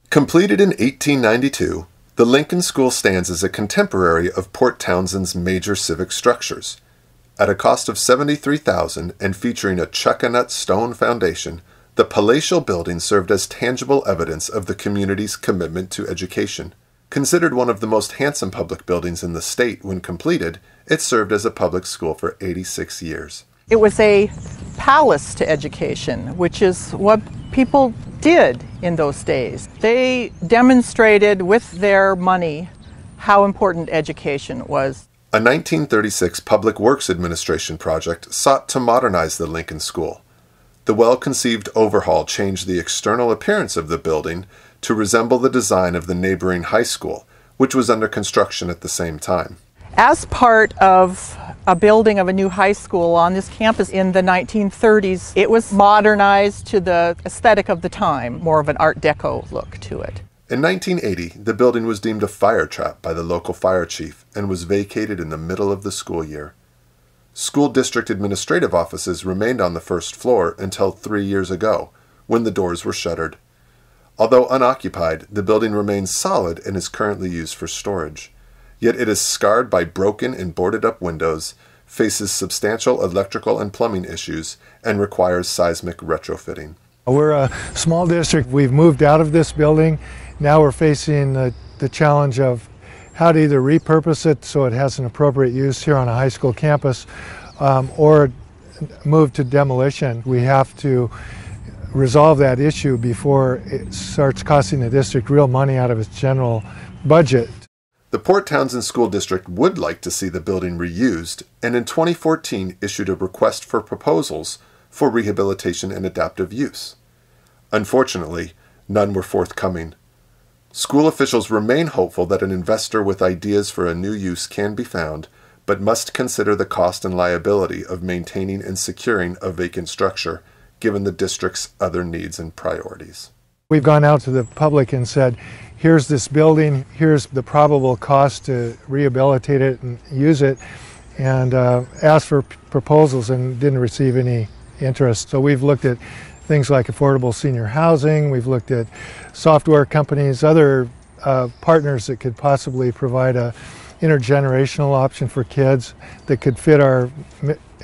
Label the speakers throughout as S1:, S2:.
S1: Completed in 1892, the Lincoln School stands as a contemporary of Port Townsend's major civic structures. At a cost of $73,000 and featuring a chuck-a-nut stone foundation, the palatial building served as tangible evidence of the community's commitment to education. Considered one of the most handsome public buildings in the state when completed, it served as a public school for 86 years.
S2: It was a palace to education, which is what people did in those days. They demonstrated with their money how important education was.
S1: A 1936 Public Works Administration project sought to modernize the Lincoln School. The well-conceived overhaul changed the external appearance of the building to resemble the design of the neighboring high school, which was under construction at the same time.
S2: As part of a building of a new high school on this campus in the 1930s, it was modernized to the aesthetic of the time, more of an Art Deco look to it.
S1: In 1980, the building was deemed a fire trap by the local fire chief and was vacated in the middle of the school year. School district administrative offices remained on the first floor until 3 years ago, when the doors were shuttered. Although unoccupied, the building remains solid and is currently used for storage. Yet it is scarred by broken and boarded-up windows, faces substantial electrical and plumbing issues, and requires seismic retrofitting.
S3: We're a small district. We've moved out of this building. Now we're facing the challenge of how to either repurpose it so it has an appropriate use here on a high school campus, or move to demolition. We have to resolve that issue before it starts costing the district real money out of its general budget.
S1: The Port Townsend School District would like to see the building reused, and in 2014 issued a request for proposals for rehabilitation and adaptive use. Unfortunately, none were forthcoming. School officials remain hopeful that an investor with ideas for a new use can be found, but must consider the cost and liability of maintaining and securing a vacant structure, given the district's other needs and priorities.
S3: We've gone out to the public and said, here's this building, here's the probable cost to rehabilitate it and use it, and asked for proposals and didn't receive any interest. So we've looked at things like affordable senior housing, we've looked at software companies, other partners that could possibly provide a intergenerational option for kids that could fit our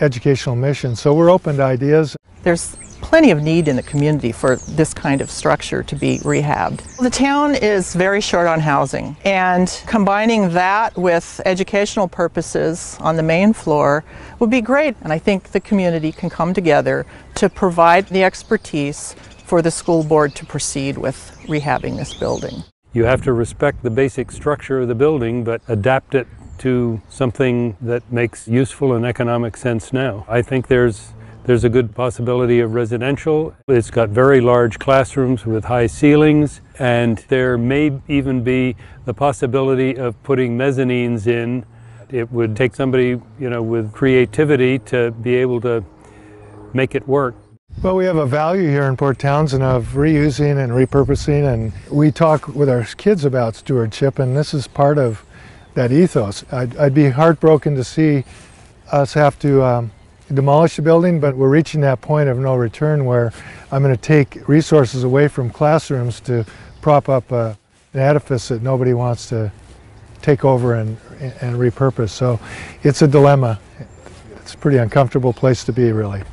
S3: educational mission. So we're open to ideas.
S2: There's plenty of need in the community for this kind of structure to be rehabbed. The town is very short on housing, and combining that with educational purposes on the main floor would be great. And I think the community can come together to provide the expertise for the school board to proceed with rehabbing this building.
S4: You have to respect the basic structure of the building, but adapt it to something that makes useful and economic sense now. I think there's a good possibility of residential. It's got very large classrooms with high ceilings, and there may even be the possibility of putting mezzanines in. It would take somebody, with creativity to be able to make it work.
S3: Well, we have a value here in Port Townsend of reusing and repurposing, and we talk with our kids about stewardship, and this is part of that ethos. I'd be heartbroken to see us have to demolish the building, but we're reaching that point of no return where I'm going to take resources away from classrooms to prop up an edifice that nobody wants to take over and repurpose. So it's a dilemma. It's a pretty uncomfortable place to be, really.